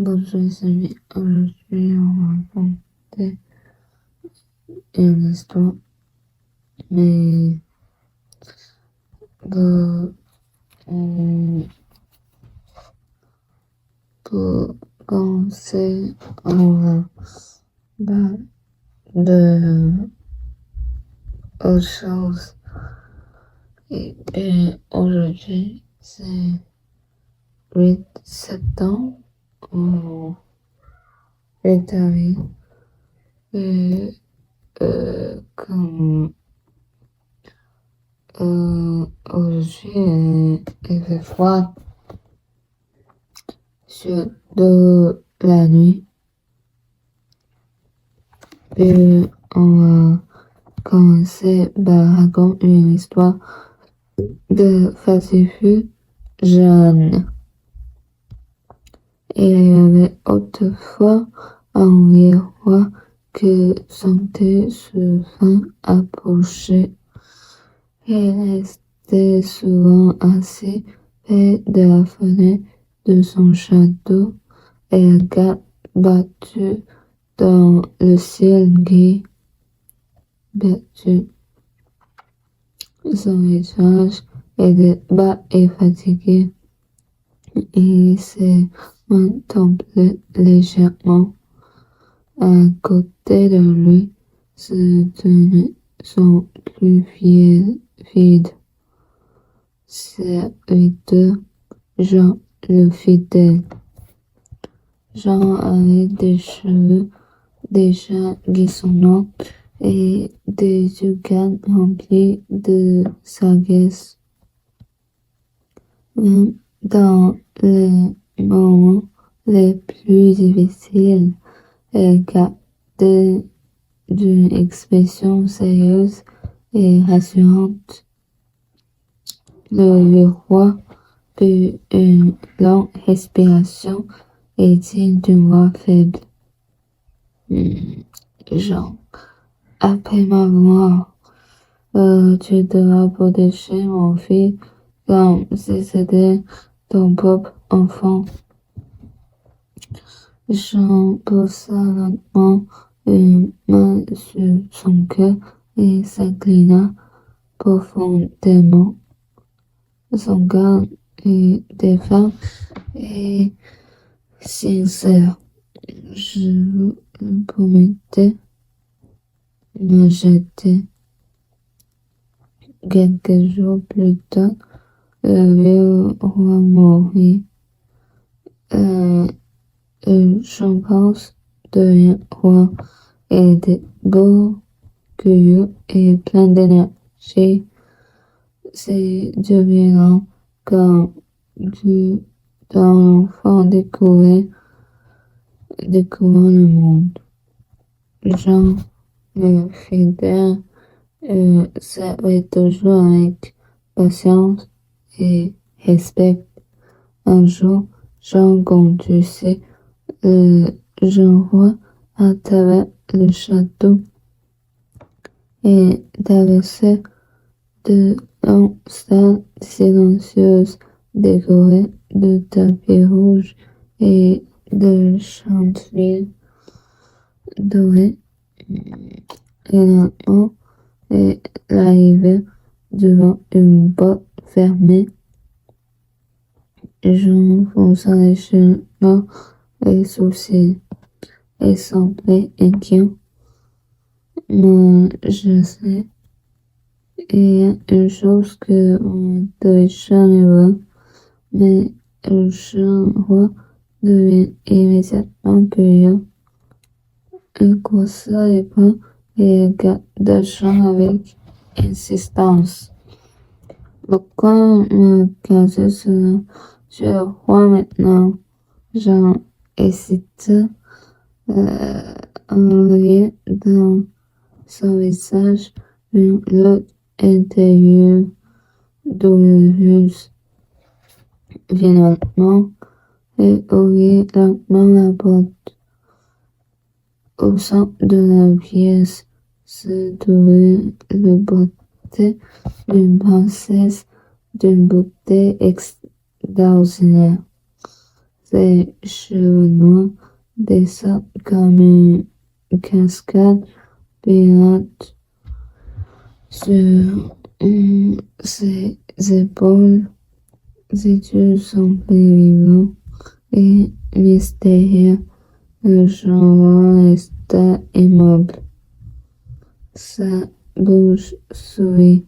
Bonjour les amis, aujourd'hui on va raconter une histoire, mais pour, euh, pour commencer, on va parler de autre chose. Et aujourd'hui, c'est 8 septembre au Italie. Et comme aujourd'hui il fait froid sur de la nuit. Et on va commencer par raconter une histoire de Pacifique Jeanne. Il y avait autrefois un vieux roi que sentait ce fin approcher. Il restait souvent assis près de la fenêtre de son château et regard battu dans le ciel gris. Battu. Son visage était bas et fatigué. Il se contemplait légèrement. À côté de lui se tenait son plus vide serviteur, Jean le fidèle. Jean avait des cheveux déjà grisonnants et des yeux remplis de sagesse. Même dans les moments les plus difficiles, elle gardait une expression sérieuse et rassurante. Le roi put une longue respiration et dit d'une voix faible: Jean, après ma mort, tu devras protéger mon fils comme si c'était ton propre enfant. Jean posa lentement une main sur son cœur et s'inclina profondément. Son cœur était ferme et sincère. Je vous promettais me jeter. Quelques jours plus tard, le vieux roi mourut. Le chimpanse devient roi. Il était beau, curieux et plein d'énergie. C'est devenant quand l'enfant découvre le monde. Jean le fidèle servait toujours avec patience et respect. Un jour, Jean conduisait le jeune roi à travers le château et traversait de longues salles silencieuses décorées de tapis rouges et de chandeliers dorés. Et lentement, il arrivait devant une porte fermée. Jean fonça les chemins et sourcils et semblait inquiet. Mais je sais, il y a une chose que on ne devait jamais voir, mais le jeune roi devient immédiatement curieux. Il croisa les bras et regarda Jean avec insistance. Pourquoi me cacher cela? Je suis le roi maintenant. Jean hésita, en voyant dans son visage une lutte intérieure douloureuse. Finalement, il ouvrit lentement la porte. Au centre de la pièce se trouvait le portrait d'une princesse d'une beauté extraordinaire. Ses cheveux noirs descendent comme une cascade pirate sur ses épaules. Ses yeux sont plus vivants et mystérieux. Le chanvre resta immobile. Sa bouche sourit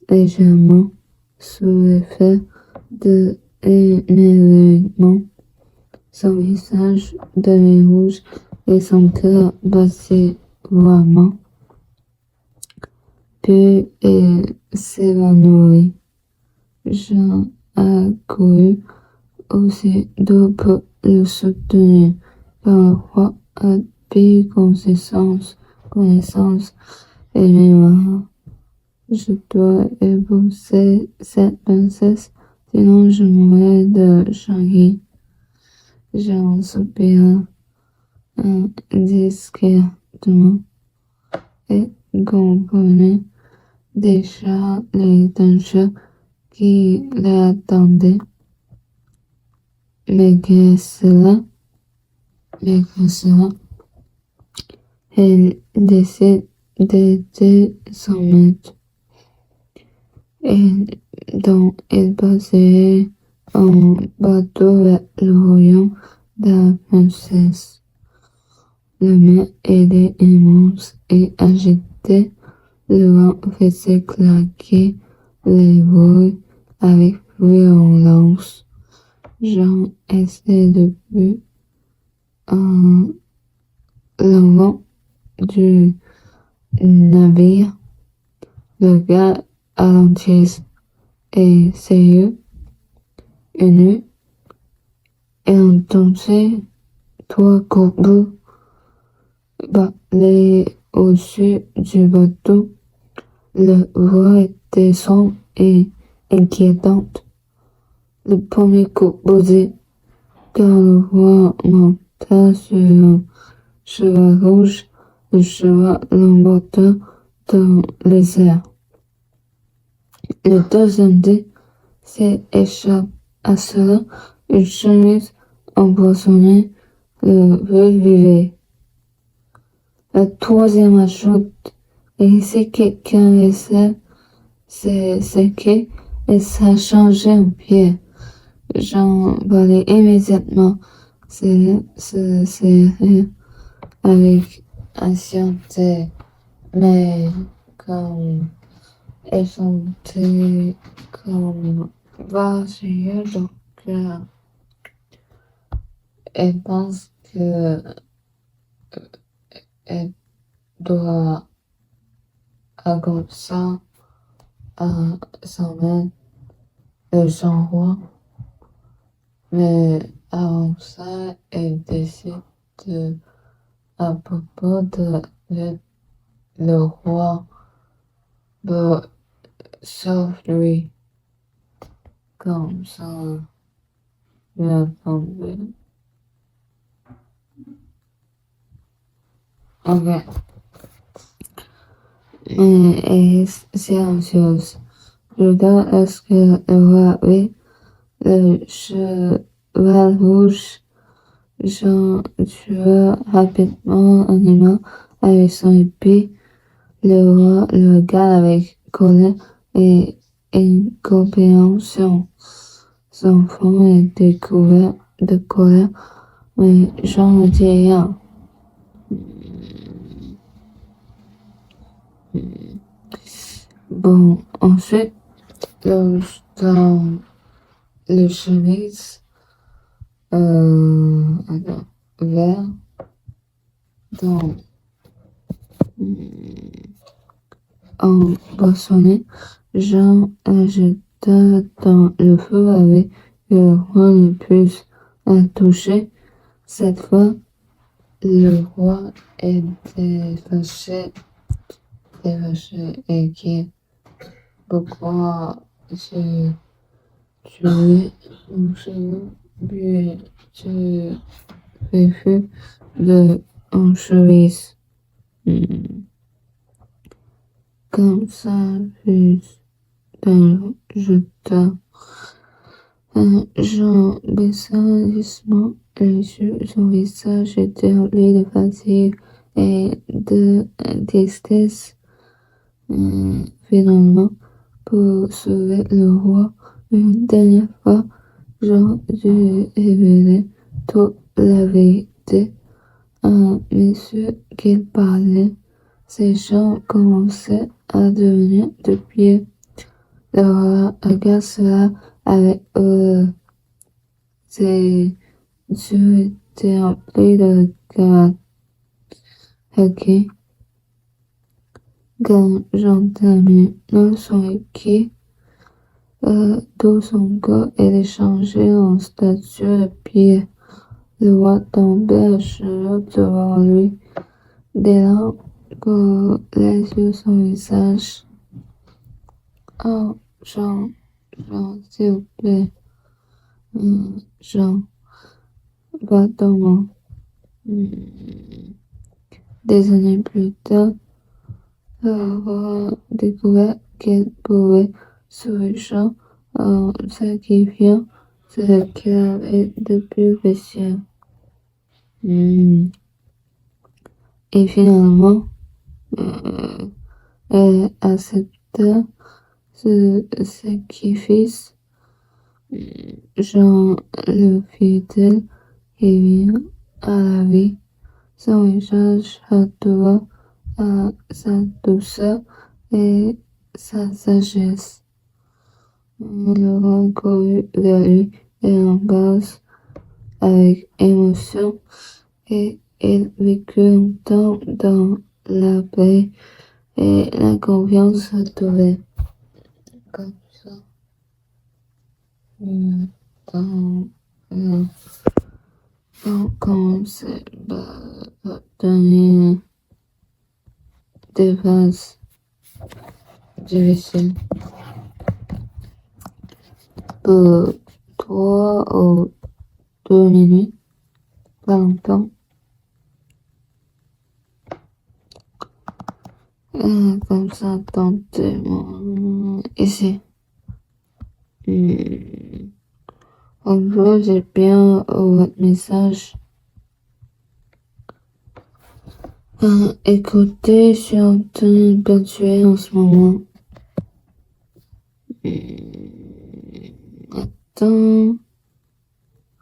légèrement sous l'effet de l'émerveillement. Son visage devint rouge et son cœur battit violemment. Puis il s'évanouit. Jean accourut aussitôt pour le soutenir. Par le roi a pris connaissance et mémoire. Je dois épouser cette princesse, sinon je mourrai de chagrin. Jean soupira discrètement et comprenait déjà les dangers qui l'attendaient. Mais que cela, elle décide d'aider son maître, et donc elle passerait en bateau vers le royaume de la princesse. Le mer était immense et agité, le vent faisait claquer les voiles avec violence. Jean était debout en l'avant du navire, le regard attentif et sérieux, nu, et entendait trois corbeaux balayer au-dessus du bateau. Le voix était sombre et inquiétante. Le premier corbeau dit, quand le roi monta sur un cheval rouge, le cheval l'emporta dans les airs. Le deuxième dit, s'échappe à cela une chemise empoisonnée, le revivait. Le troisième ajoute, et si quelqu'un essaie, c'est que et ça change en pied. J'en parlais immédiatement. C'est avec ancienneté, mais comme effronté, comme vacilleux, donc elle pense que elle doit accorder ça à son maître, son roi. Mais avant ça, elle décide à propos de le roi de sauve lui comme ça la tomber. Ok. Mais elle est silencieuse. Je dois est-ce que le roi oui, le cheval rouge. Jean tua rapidement un animal avec son épée. Le roi le regarde avec colère et incompréhension. Son front est découvert de colère, mais Jean ne dit rien. Bon, ensuite, dans le chemise, vert, dans empoisonné, Jean la jeta dans le feu avec le roi ne puisse la toucher. Cette fois, le roi était fâché et inquiet. Pourquoi j'ai tué mon cheval, puis je refus de en chemise. Comme ça, puis d'un jeta Jean baissa doucement les yeux. Son visage était rempli de fatigue et de tristesse. Finalement, pour sauver le roi, une dernière fois, Jean dut révéler toute la vérité à monsieur qu'il parlait. Ses jambes commençaient à devenir de pied. Le roi regarda cela avec horreur. Ses yeux étaient remplis de craquer. Quand j'entendis dans son équipe, tout son corps était changé en statue de pierre. Le roi tombait à genoux devant lui, des larmes coulaient sur son visage. Oh, Jean, s'il vous plaît, Jean, pardonne-moi. Des années plus tard, le roi découvert qu'il pouvait sauver Jean en sacrifiant ce qu'il avait de plus précieux. Et finalement, elle accepta ce sacrifice. Jean le fidèle revint à la vie. Son visage retourna à sa douceur et sa sagesse. Le roi courut vers lui et l'embrasse avec émotion et il vécut longtemps dans la paix et la confiance retrouvée. Comme ça. Dans, euh, on commence par donner des phases difficiles pour 3 ou 2 minutes, pas longtemps. Comme ça, tentez-moi ici. Bonjour, j'ai bien votre message. Écoutez, je suis en train de peinturer en ce moment. Attends.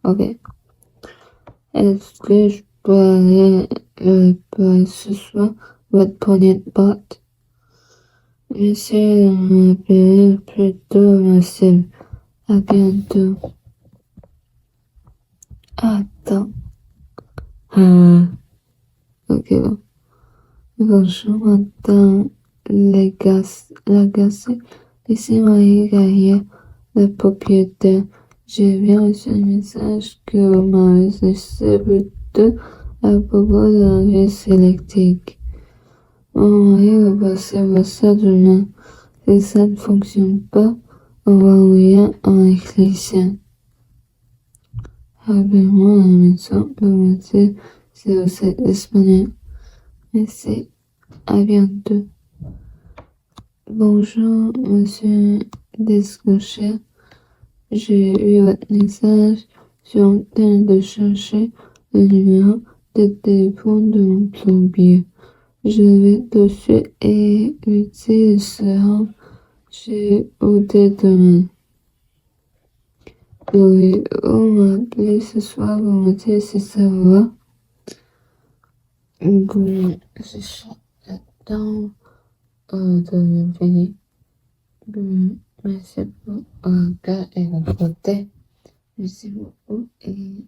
Ok. Est-ce que je peux aller réparer ce soir votre poignée de porte? Essayez de m'appeler plus tôt, merci. À bientôt. Attends. Ok, bon. Bonjour, madame Lagacé. Ici Marie Gaillard, le propriétaire. J'ai bien reçu un message que vous m'avez laissé plus tôt à propos de la vis électrique. Mon mari va passer voir ça demain. Si ça ne fonctionne pas, on va envoyer un électricien. Rappelez-moi à la maison pour me dire si vous êtes disponible. Merci. À bientôt. Bonjour, monsieur Descochet. J'ai eu votre message. Je suis en train de chercher le numéro de téléphone de mon plombier. Je vais dessus et lui dire de se rendre chez vous dès demain. Pourriez-vous m'appeler ce soir pour me dire si ça va? C'est ça. Attends. De fini. Merci pour un cas et votre côté. Merci beaucoup et